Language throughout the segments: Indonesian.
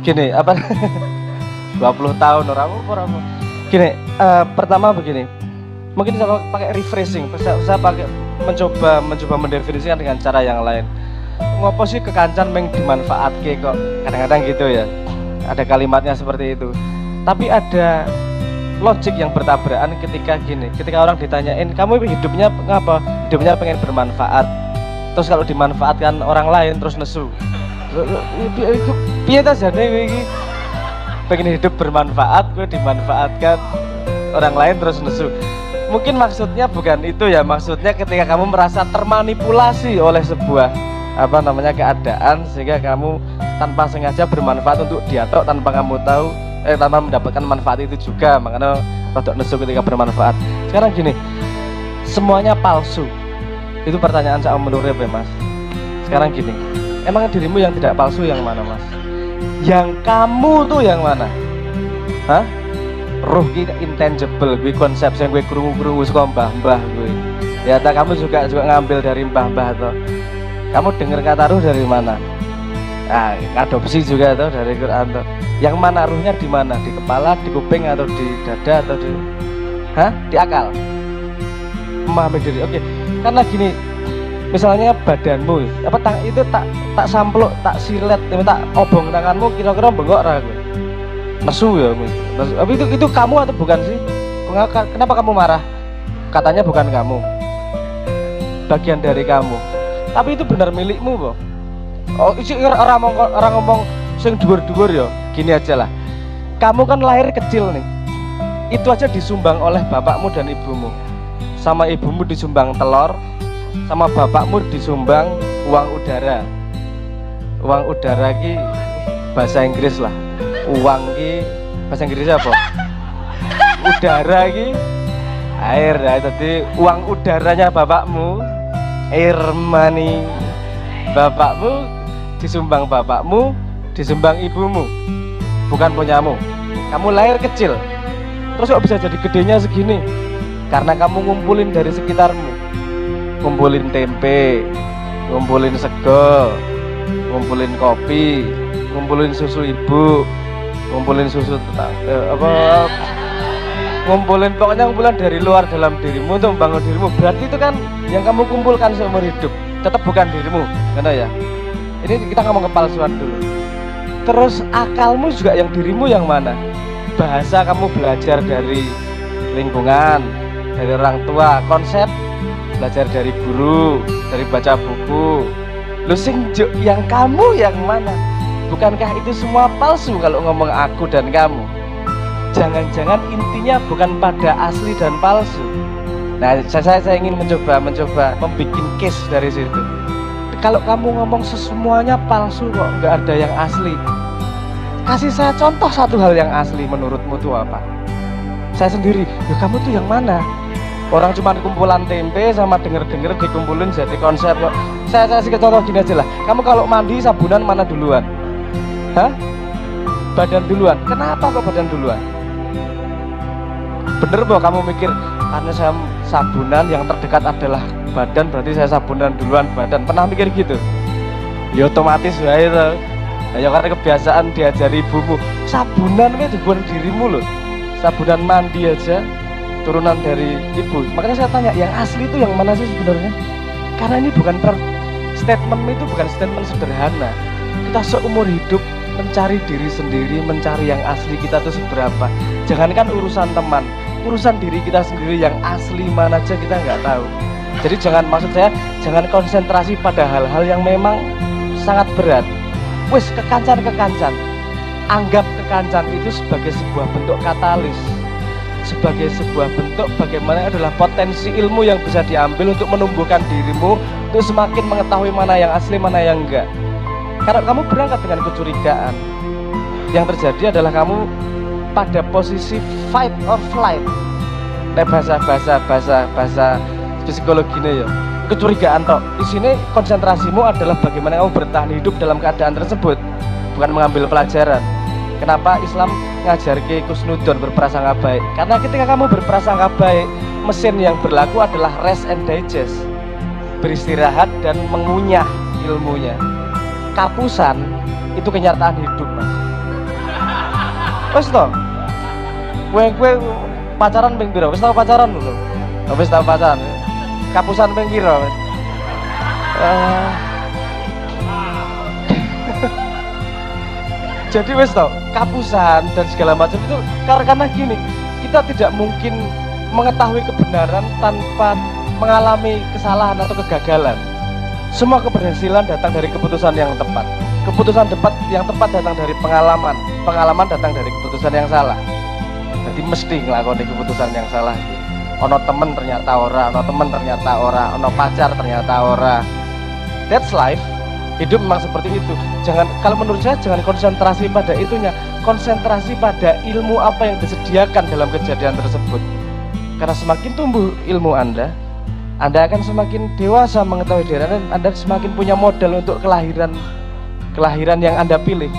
Gini, apa 20 tahun orang gini, pertama begini. Mungkin saya pakai refreshing, saya pakai mencoba mendefinisikan dengan cara yang lain. Ngopo sih kekancan meng dimanfaatke kok, kadang-kadang gitu ya. Ada kalimatnya seperti itu. Tapi ada logik yang bertabrakan ketika orang ditanyain, kamu hidupnya ngapa? Hidupnya pengen bermanfaat. Terus kalau dimanfaatkan orang lain terus nesu. Piye ta jane iki? Pengen hidup bermanfaat, gue dimanfaatkan orang lain terus nesu. Mungkin maksudnya bukan itu ya, maksudnya ketika kamu merasa termanipulasi oleh sebuah keadaan sehingga kamu tanpa sengaja bermanfaat untuk dia tanpa kamu tahu tanpa mendapatkan manfaat itu juga, makanya rodok nesu ketika bermanfaat. Sekarang gini, semuanya palsu. Itu pertanyaan saya menurut ya Mas. Sekarang gini, emang dirimu yang tidak palsu yang mana Mas? Yang kamu tuh yang mana? Hah? Ruh ki intangible, gue konsep yang gue krungu-krungu saka mbah-mbah gue. Ya tak kamu juga ngambil dari mbah-mbah atau kamu dengar kata ruh dari mana? Nah, adopsi juga tuh dari Quran tuh. Yang mana ruhnya di mana? Di kepala, di kuping atau di dada atau di di akal? Memahami diri. Oke. Karena gini, misalnya badanmu itu tak sampluk, tak silet, tak obong tanganmu kira-kira bengok ra gue. Nesu ya, tapi itu kamu atau bukan sih? Kenapa kamu marah? Katanya bukan kamu, bagian dari kamu. Tapi itu benar milikmu, boh. Oh, isi orang ngomong sing dhuwur-dhuwur ya. Gini aja lah. Kamu kan lahir kecil nih. Itu aja disumbang oleh bapakmu dan ibumu. Sama ibumu disumbang telur, sama bapakmu disumbang uang udara. Uang udara ki bahasa Inggris lah. Uang ki bahasa Inggrisnya apa? Udara ki air ya. Tadi uang udaranya bapakmu, air money bapakmu disumbang bapakmu, disumbang ibumu, bukan punyamu. Kamu lahir kecil, terus kok bisa jadi gedenya segini? Karena kamu ngumpulin dari sekitarmu, ngumpulin tempe, ngumpulin sego, ngumpulin kopi, ngumpulin susu ibu, ngumpulin susu ngumpulin pokoknya ngumpulan dari luar dalam dirimu untuk membangun dirimu. Berarti itu kan yang kamu kumpulkan seumur hidup, tetap bukan dirimu, karena ya. Ini kita ngomong kepalsuan dulu. Terus akalmu juga yang dirimu yang mana? Bahasa kamu belajar dari lingkungan, dari orang tua, konsep belajar dari guru, dari baca buku. Lu sing yang kamu yang mana? Bukankah itu semua palsu kalau ngomong aku dan kamu? Jangan-jangan intinya bukan pada asli dan palsu. Nah, saya ingin mencoba membuat case dari situ. Kalau kamu ngomong semuanya palsu kok nggak ada yang asli. Kasih saya contoh satu hal yang asli menurutmu itu apa? Saya sendiri, ya kamu tuh yang mana? Orang cuma kumpulan tempe sama denger-denger dikumpulin jadi konsep kok. Saya kasih contoh gini aja lah. Kamu kalau mandi sabunan mana duluan? Hah? Badan duluan. Kenapa kok badan duluan? Bener bahwa kamu mikir karena saya sabunan yang terdekat adalah badan, berarti saya sabunan duluan badan. Pernah mikir gitu? Ya otomatis ya itu. Ya karena kebiasaan diajari ibumu. Sabunan itu bukan dirimu loh. Sabunan mandi aja turunan dari ibu. Makanya saya tanya, yang asli itu yang mana sih sebenarnya? Karena ini bukan statement itu bukan statement sederhana. Kita seumur hidup mencari diri sendiri, mencari yang asli kita itu seberapa. Jangankan urusan teman, urusan diri kita sendiri yang asli mana aja kita nggak tahu. Jadi jangan konsentrasi pada hal-hal yang memang sangat berat. Wes kekancan, anggap kekancan itu sebagai sebuah bentuk katalis, sebagai sebuah bentuk bagaimana adalah potensi ilmu yang bisa diambil untuk menumbuhkan dirimu untuk semakin mengetahui mana yang asli, mana yang enggak. Karena kamu berangkat dengan kecurigaan, yang terjadi adalah kamu pada posisi fight or flight. Nah, bahasa psikologinya ya, kecurigaan toh. Di sini konsentrasimu adalah bagaimana kamu bertahan hidup dalam keadaan tersebut, bukan mengambil pelajaran. Kenapa Islam ngajar ke kusnudon, berprasangka baik? Karena ketika kamu berprasangka baik, mesin yang berlaku adalah rest and digest, beristirahat dan mengunyah ilmunya. Kapusan itu kenyataan hidup, Mas. Wis to. Kowe pacaran ping pira? Wis tau pacaran lho. Wis tau pacaran. Kapusan ping pira wis? Jadi wis tau, kapusan dan segala macam itu karena gini, kita tidak mungkin mengetahui kebenaran tanpa mengalami kesalahan atau kegagalan. Semua keberhasilan datang dari keputusan yang tepat. Keputusan yang tepat datang dari pengalaman. Pengalaman datang dari keputusan yang salah. Jadi mesti ngelakoni keputusan yang salah. Ono temen ternyata ora, ono temen ternyata ora, ono pacar ternyata ora. That's life. Hidup memang seperti itu. Kalau menurut saya jangan konsentrasi pada itunya, konsentrasi pada ilmu apa yang disediakan dalam kejadian tersebut. Karena semakin tumbuh ilmu Anda akan semakin dewasa mengetahui diri Anda semakin punya modal untuk kelahiran yang Anda pilih.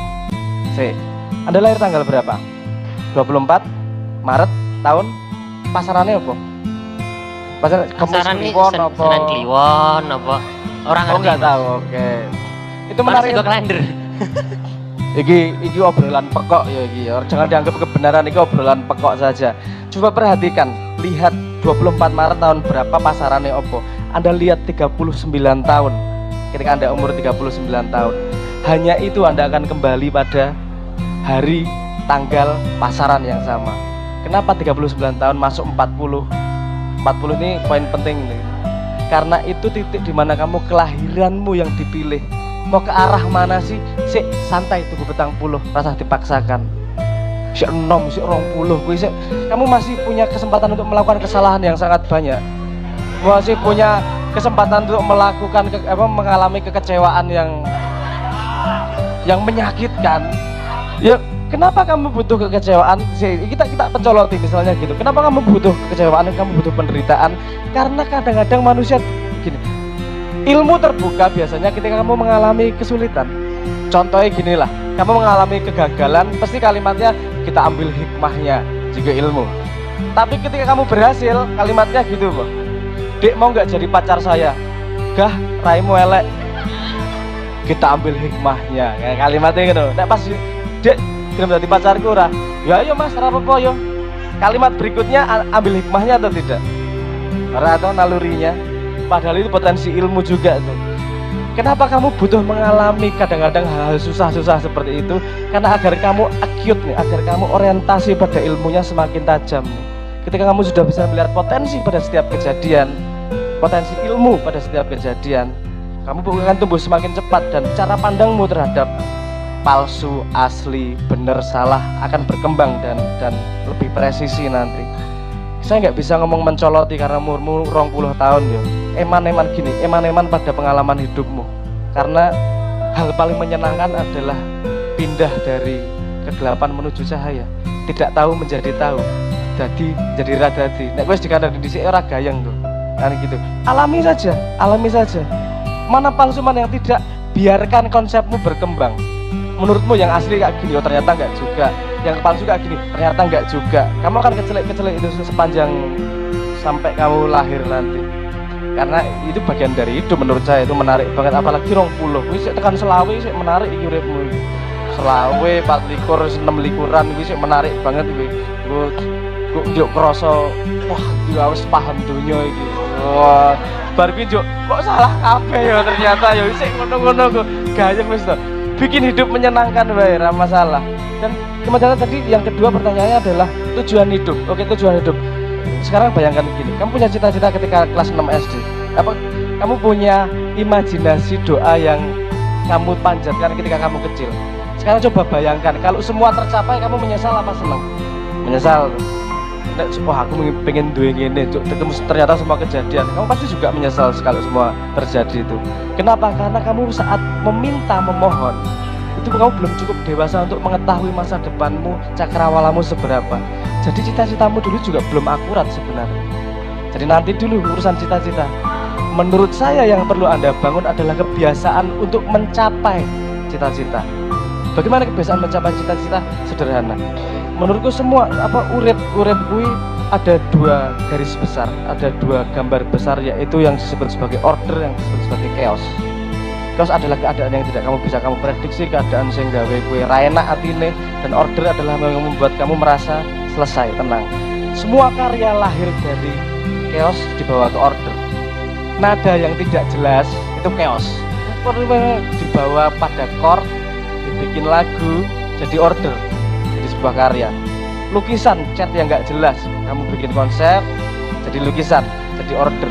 Anda lahir tanggal berapa? 24 Maret tahun pasarannya apa? Pasaran Kliwon apa? Orang nggak tahu. Oke. Itu menarik. Kalender. Iki obrolan pekok ya iki. Jangan dianggap kebenaran, iki obrolan pekok saja. Coba perhatikan, lihat 24 Maret tahun berapa pasarannya opo. Anda lihat 39 tahun. Ketika Anda umur 39 tahun, hanya itu Anda akan kembali pada hari tanggal pasaran yang sama. Kenapa 39 tahun masuk 40? 40 ini poin penting nih. Karena itu titik dimana kamu kelahiranmu yang dipilih. Mau ke arah mana sih? Sik santai tunggu petang puluh, rasa dipaksakan. Sik enom, sik 20, kamu masih punya kesempatan untuk melakukan kesalahan yang sangat banyak. Masih punya kesempatan untuk melakukan mengalami kekecewaan yang menyakitkan. Ya, kenapa kamu butuh kekecewaan? Kita pencoloti misalnya gitu. Kenapa kamu butuh kekecewaan? Kamu butuh penderitaan? Karena kadang-kadang manusia gini. Ilmu terbuka biasanya ketika kamu mengalami kesulitan. Contohnya ginilah, kamu mengalami kegagalan, pasti kalimatnya kita ambil hikmahnya juga ilmu. Tapi ketika kamu berhasil, kalimatnya gitu loh. Dek mau nggak jadi pacar saya? Gah, raimu elek. Kita ambil hikmahnya. Kayak kalimatnya gitu. Nek pas dek gelem dadi pacarku ora? Ya ayo Mas, ora apa-apa yo. Kalimat berikutnya ambil hikmahnya atau tidak? Ora atau nalurinya? Padahal itu potensi ilmu juga tuh. Kenapa kamu butuh mengalami kadang-kadang hal susah-susah seperti itu? Karena agar kamu acute nih, agar kamu orientasi pada ilmunya semakin tajam. Ketika kamu sudah bisa melihat potensi pada setiap kejadian, potensi ilmu pada setiap kejadian, kamu akan tumbuh semakin cepat dan cara pandangmu terhadap palsu, asli, benar, salah akan berkembang dan lebih presisi nanti. Saya nggak bisa ngomong mencoloti karena umurmu 20 tahun ya. Eman-eman gini, eman-eman pada pengalaman hidupmu. Karena hal paling menyenangkan adalah pindah dari kegelapan menuju cahaya. Tidak tahu menjadi tahu. Jadi radadi. Nek wis dikandani dhisik ora gayeng tuh. Kan gitu. Alami saja. Mana palsu mana yang tidak, biarkan konsepmu berkembang. Menurutmu yang asli kayak gini, oh ternyata enggak juga. Yang palsu kayak gini, ternyata enggak juga. Kamu akan kecelek-kecelek itu sepanjang sampai kamu lahir nanti. Karena itu bagian dari hidup menurut saya, itu menarik banget. Apalagi 20, wis tekan selawe sik menarik iki uripmu. Selawe, 24, 26-an iki sik menarik banget iki. Kok njuk krasa wah iki wis paham dunya iki. Wah, bar iki njuk kok salah kabeh ya ternyata ya sik ngono-ngono kok. Gayeng wis to. Bikin hidup menyenangkan wae, ora masalah. Dan kemudian tadi yang kedua pertanyaannya adalah tujuan hidup. Oke, tujuan hidup. Sekarang bayangkan begini, kamu punya cita-cita ketika kelas 6 SD. Kamu punya imajinasi doa yang kamu panjatkan ketika kamu kecil. Sekarang coba bayangkan, kalau semua tercapai kamu menyesal apa senang? Menyesal. Wah, aku pengen duwe ngene, ternyata semua kejadian. Kamu pasti juga menyesal kalau semua terjadi itu. Kenapa? Karena kamu saat memohon, itu kamu belum cukup dewasa untuk mengetahui masa depanmu, cakrawalamu seberapa. Jadi cita-citamu dulu juga belum akurat sebenarnya. Jadi nanti dulu urusan cita-cita. Menurut saya yang perlu Anda bangun adalah kebiasaan untuk mencapai cita-cita. Bagaimana kebiasaan mencapai cita-cita? Sederhana. Menurutku semua urip kuwi ada dua garis besar, ada dua gambar besar, yaitu yang disebut sebagai order, yang disebut sebagai chaos. Chaos adalah keadaan yang tidak kamu bisa kamu prediksi, keadaan sing gawe kowe ra enak atine, dan order adalah yang membuat kamu merasa selesai, tenang. Semua karya lahir dari chaos dibawa ke order. Nada yang tidak jelas itu chaos. Dibawa pada chord, dibikin lagu, jadi order, jadi sebuah karya. Lukisan cat yang nggak jelas, kamu bikin konsep, jadi lukisan, jadi order.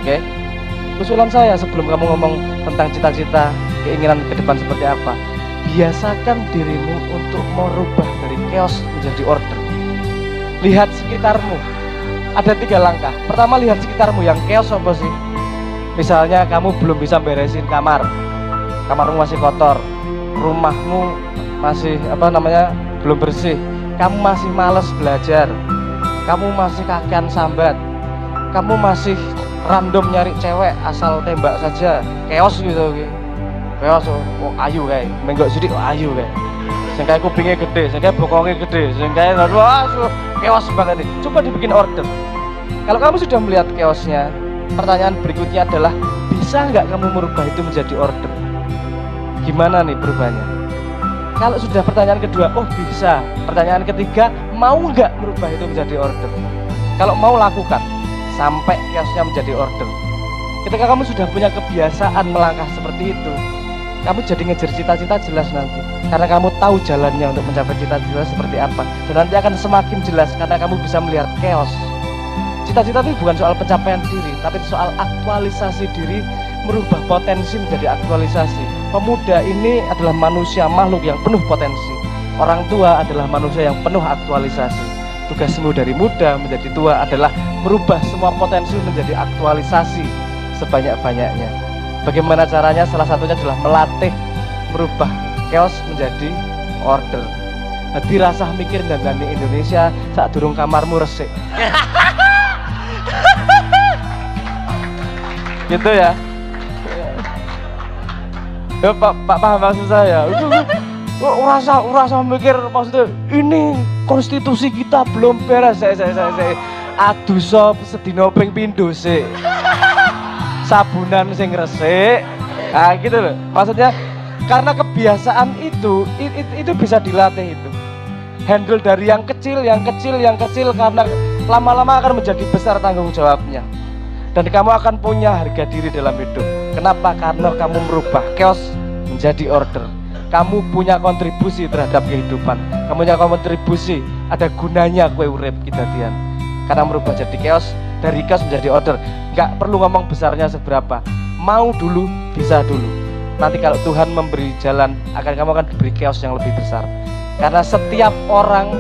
Oke? Usulan saya sebelum kamu ngomong tentang cita-cita, keinginan ke depan seperti apa, biasakan dirimu untuk merubah dari chaos menjadi order. Lihat sekitarmu, ada 3 langkah. Pertama, lihat sekitarmu yang chaos apa sih? Misalnya kamu belum bisa beresin kamarmu masih kotor, rumahmu masih belum bersih, kamu masih males belajar, kamu masih kakean sambat, kamu masih random nyari cewek asal tembak saja, chaos gitu. Chaos, oh ayu kayak menggok sidik, oh ayu kayak sing kayak kupingnya gede, sing kayak bokongnya gede, sing kayak chaos banget nih. Coba dibikin order. Kalau kamu sudah melihat chaosnya, pertanyaan berikutnya adalah, bisa nggak kamu merubah itu menjadi order? Gimana nih perubahannya? Kalau sudah pertanyaan kedua, oh bisa. Pertanyaan ketiga, mau nggak merubah itu menjadi order? Kalau mau, lakukan sampai chaosnya menjadi order. Ketika kamu sudah punya kebiasaan melangkah seperti itu, kamu jadi ngejar cita-cita jelas nanti, karena kamu tahu jalannya untuk mencapai cita-cita seperti apa, dan nanti akan semakin jelas karena kamu bisa melihat chaos. Cita-cita itu bukan soal pencapaian diri, tapi soal aktualisasi diri, merubah potensi menjadi aktualisasi. Pemuda ini adalah manusia, makhluk yang penuh potensi. Orang tua adalah manusia yang penuh aktualisasi. Tugasmu dari muda menjadi tua adalah merubah semua potensi menjadi aktualisasi sebanyak-banyaknya. Bagaimana caranya? Salah satunya adalah melatih merubah chaos menjadi order. Hati rasah mikir dan gandeng Indonesia saat durung kamarmu resik. Gitu ya. Ya Pak paham maksud saya. Urasa mikir maksudnya ini konstitusi kita belum beres. Saya aduh sob sedino ping pindho sik. Sabunan sing resik. Nah gitu loh. Maksudnya karena kebiasaan itu bisa dilatih itu. Handle dari yang kecil karena lama-lama akan menjadi besar tanggung jawabnya. Dan kamu akan punya harga diri dalam hidup. Kenapa? Karena kamu merubah chaos menjadi order. Kamu punya kontribusi terhadap kehidupan. Kamu punya kontribusi, ada gunanya kue urip kidadian. Karena merubah jadi chaos, dari chaos menjadi order. Gak perlu ngomong besarnya seberapa. Mau dulu, bisa dulu. Nanti kalau Tuhan memberi jalan, kamu akan diberi chaos yang lebih besar. Karena setiap orang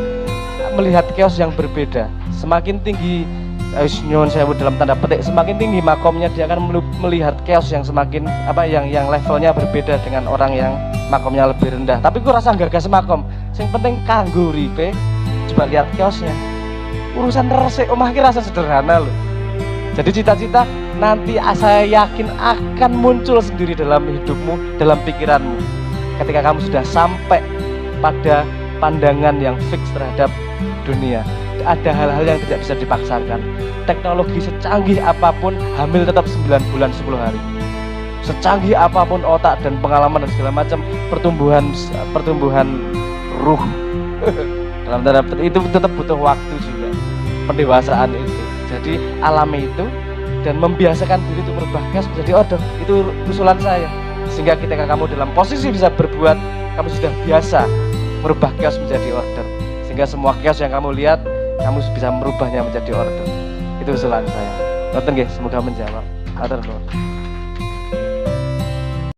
melihat chaos yang berbeda. Semakin tinggi dalam tanda petik, semakin tinggi makomnya, dia akan melihat chaos yang semakin yang levelnya berbeda dengan orang yang makomnya lebih rendah. Tapi gue rasa gak semakom. Yang penting kanggo uripe, coba lihat chaosnya. Urusan resik omah ki rasa sederhana loh. Jadi cita-cita nanti saya yakin akan muncul sendiri dalam hidupmu, dalam pikiranmu. Ketika kamu sudah sampai pada pandangan yang fix terhadap dunia. Ada hal-hal yang tidak bisa dipaksakan. Teknologi secanggih apapun, hamil tetap 9 bulan 10 hari. Secanggih apapun otak dan pengalaman dan segala macam, pertumbuhan ruh dalam tanda petik itu tetap butuh waktu juga, pendewasaan itu. Jadi alami itu dan membiasakan diri untuk berubah chaos menjadi order. Itu usulan saya. Sehingga ketika kamu dalam posisi bisa berbuat, kamu sudah biasa merubah chaos menjadi order. Sehingga semua chaos yang kamu lihat, kamu bisa merubahnya menjadi order. Itu usulan saya. Nonton guys, semoga menjawab. Atur.